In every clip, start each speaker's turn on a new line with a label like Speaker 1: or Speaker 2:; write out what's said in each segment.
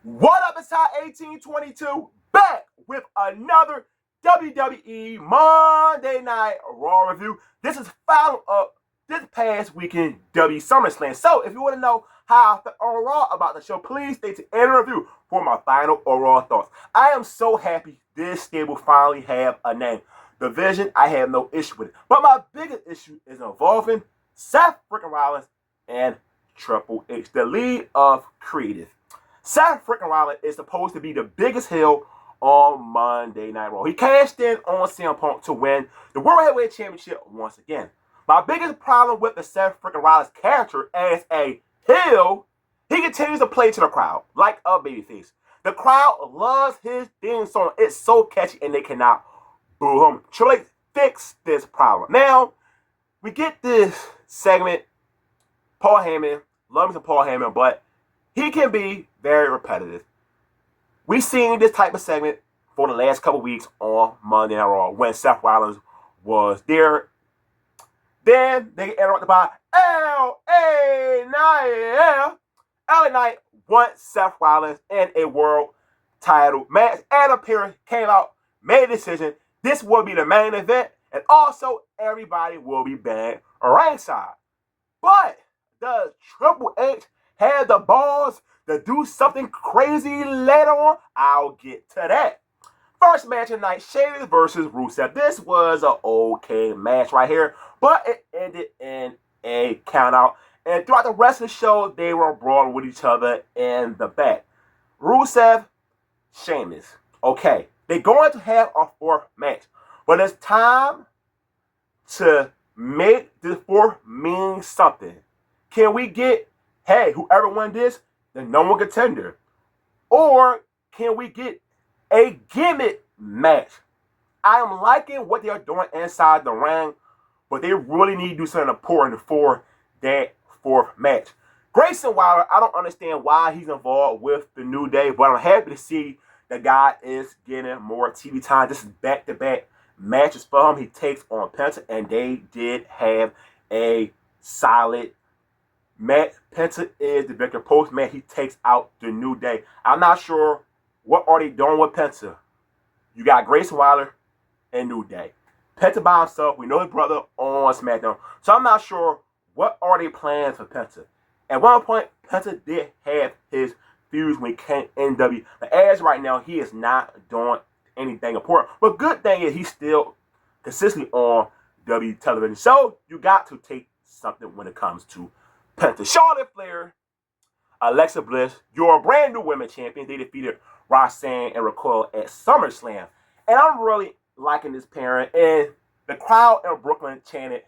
Speaker 1: What up, inside 1822? Back with another WWE Monday Night Raw review. This is follow up this past weekend W SummerSlam. So if you want to know how I felt overall about the show, please stay to the end of the review for my final overall thoughts. I am so happy this stable finally have a name. The Vision, I have no issue with it. But my biggest issue is involving Seth freaking Rollins and Triple H, the lead of creative. Seth freaking Rollins is supposed to be the biggest heel on Monday Night Raw. He cashed in on CM Punk to win the World Heavyweight Championship once again. My biggest problem with the Seth freaking Rollins character as a heel, he continues to play to the crowd like a babyface. The crowd loves his theme song. It's so catchy and they cannot boo him. Triple H fix this problem. Now, we get this segment, Paul Heyman, love me some Paul Heyman, but he can be very repetitive. We've seen this type of segment for the last couple weeks on Monday Night Raw when Seth Rollins was there. Then they get interrupted by LA Knight. LA Knight won Seth Rollins in a world title match. Adam Pearce came out, made a decision. This will be the main event, and also everybody will be banned ringside. But does Triple H have the balls to do something crazy later on? I'll get to that. First match of the night, Sheamus versus Rusev. This was an okay match right here, but it ended in a countout. And throughout the rest of the show, they were brawling with each other in the back. Rusev, Sheamus. Okay, they're going to have a fourth match, but it's time to make the fourth mean something. Can we get, hey, whoever won this, the number one contender? Or can we get a gimmick match? I am liking what they are doing inside the ring, but they really need to do something important for that fourth match. Grayson Waller, I don't understand why he's involved with the New Day, but I'm happy to see the guy is getting more TV time. This is back-to-back matches for him. He takes on Penta, and they did have a solid match. Penta is the victor. Post-match, he takes out the New Day. I'm not sure what are they doing with Penta. You got Grayson Waller and New Day. Penta by himself. We know his brother on SmackDown. So I'm not sure what are they plans for Penta. At one point, Penta did have his feuds when he came in NW. But as right now, he is not doing anything important. But good thing is he's still consistently on W television. So you got to take something when it comes to Penta. Charlotte Flair, Alexa Bliss, your brand new women champion. They defeated Roxanne and Raquel at SummerSlam. And I'm really liking this pairing. And the crowd in Brooklyn chanted,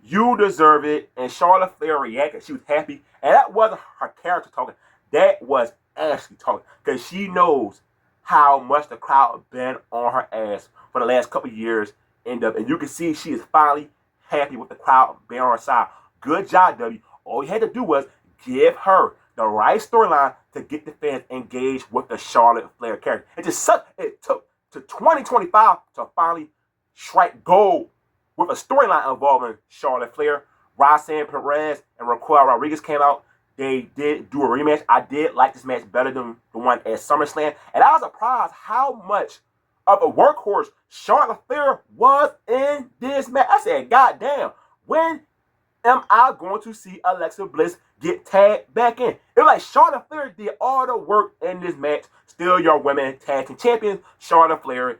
Speaker 1: "You deserve it." And Charlotte Flair reacted. She was happy. And that wasn't her character talking. That was Ashley talking. Because she knows how much the crowd been on her ass for the last couple of years. And you can see she is finally happy with the crowd being on her side. Good job, W. All you had to do was give her the right storyline to get the fans engaged with the Charlotte Flair character. It just sucked. It took to 2025 to finally strike gold with a storyline involving Charlotte Flair. Roxanne Perez and Raquel Rodriguez came out. They did do a rematch. I did like this match better than the one at SummerSlam. And I was surprised how much of a workhorse Charlotte Flair was in this match. I said, God damn, when am I going to see Alexa Bliss get tagged back in? It was like Charlotte Flair did all the work in this match. Still your women tag team champions, Charlotte Flair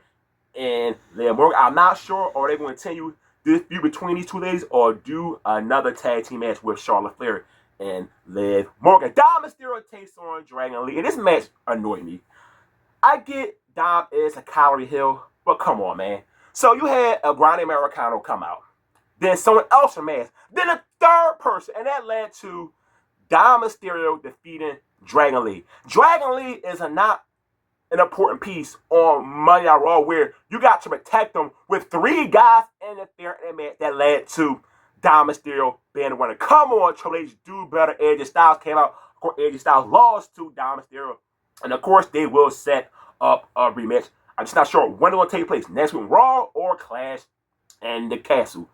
Speaker 1: and Liv Morgan. I'm not sure, are they going to continue this feud between these two ladies or do another tag team match with Charlotte Flair and Liv Morgan. Dom Mysterio takes on Dragon Lee, and this match annoyed me. I get Dom is a calorie hill, but come on, man. So you had a Grande Americano come out. Then someone else from Mass. Then a third person. And that led to Dom Mysterio defeating Dragon Lee. Dragon Lee is not an important piece on Monday Night Raw where you got to protect them with three guys interfering in that match that led to Dom Mysterio being the winner. Come on, Triple H, do better. AJ Styles came out. Of course, AJ Styles lost to Dom Mysterio. And of course, they will set up a rematch. I'm just not sure when it will take place. Next week, Raw or Clash in the Castle.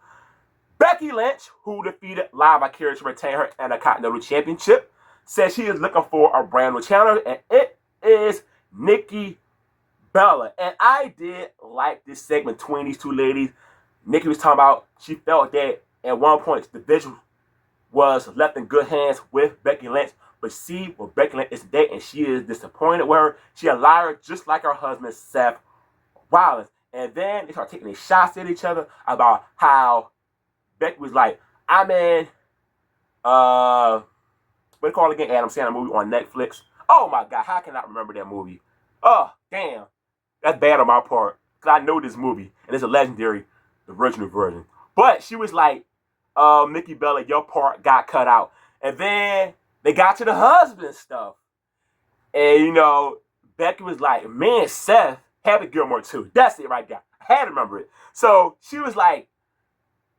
Speaker 1: Becky Lynch, who defeated Liv Vicarious to retain her Intercontinental Championship. said she is looking for a brand new channel, and it is Nikki Bella. And I did like this segment between these two ladies. Nikki was talking about she felt that at one point the division was left in good hands with Becky Lynch, but see what Becky Lynch is today, and she is disappointed with her. She a liar just like her husband Seth Rollins. And then they start taking these shots at each other about how Becky was like, I'm in what do you call it again? Adam Sandler movie on Netflix. Oh my God, how can I remember that movie? Oh, damn. That's bad on my part. Because I know this movie. And it's a legendary, the original version. But she was like, Nikki Bella, your part got cut out. And then they got to the husband stuff. And, you know, Becky was like, man, Seth, Happy Gilmore too. That's it right there. I had to remember it. So she was like,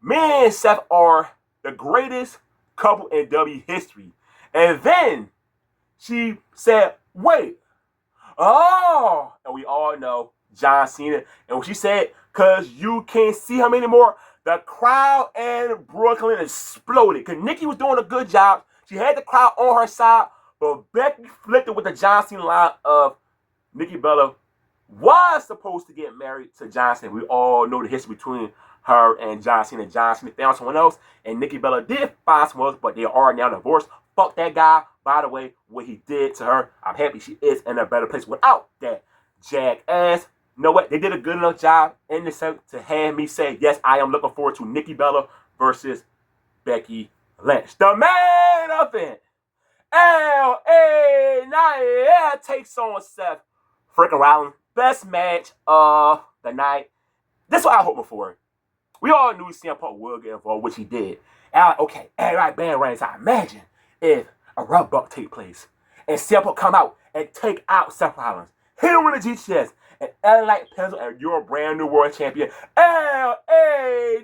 Speaker 1: me and Seth are the greatest couple in W history. And then she said, wait, oh, and we all know John Cena. And when she said, because you can't see him anymore, the crowd in Brooklyn exploded. Because Nikki was doing a good job. She had the crowd on her side, but Becky flipped it with the John Cena line of Nikki Bella was supposed to get married to John Cena. We all know the history between her and John Cena. John Cena found someone else, and Nikki Bella did find someone else, but they are now divorced. Fuck that guy. By the way, what he did to her, I'm happy she is in a better place without that jackass. You know what? They did a good enough job in this segment to have me say, yes, I am looking forward to Nikki Bella versus Becky Lynch. The main event, LA Knight takes on Seth freaking Rollins. Best match of the night. This is what I was hoping for. We all knew CM Punk would get involved, which he did. And I'm like, okay, everybody band reigns. I imagine if a rub buck take place and CM Punk come out and take out Seth Rollins, hit him with a GTS, and LA Knight pencil, and you're a brand new world champion. LA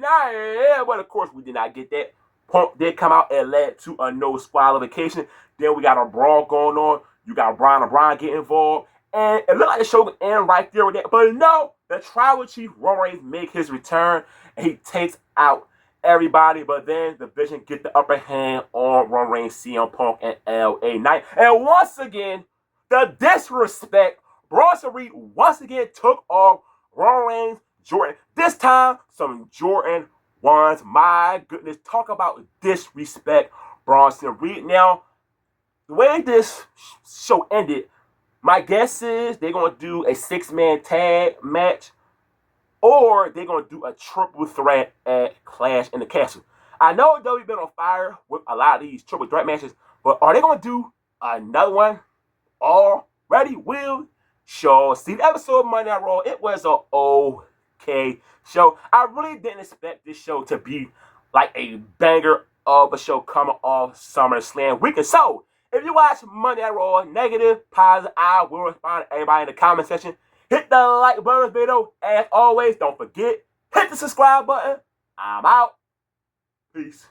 Speaker 1: Knight. But of course, we did not get that. Punk did come out and led to a no disqualification. Then we got a brawl going on. You got Brian and Brian get involved. And it looked like the show would end right there with that. But no, the Tribal Chief Roman Reigns make his return. And he takes out everybody. But then the Vision get the upper hand on Roman Reigns, CM Punk, and LA Knight. And once again, the disrespect. Bronson Reed once again took off Roman Reigns, Jordan. This time, some Jordan 1s. My goodness, talk about disrespect, Bronson Reed. Now, the way this show ended, my guess is they're going to do a 6-man tag match, or they're going to do a triple threat at Clash in the Castle. I know WWE been on fire with a lot of these triple threat matches, but are they going to do another one already? Will show. See, the episode of Monday Night Raw, it was an okay show. I really didn't expect this show to be like a banger of a show coming off SummerSlam weekend. So, if you watch Monday Night Raw, negative, positive, I will respond to everybody in the comment section. Hit the like button on this video. As always, don't forget, hit the subscribe button. I'm out. Peace.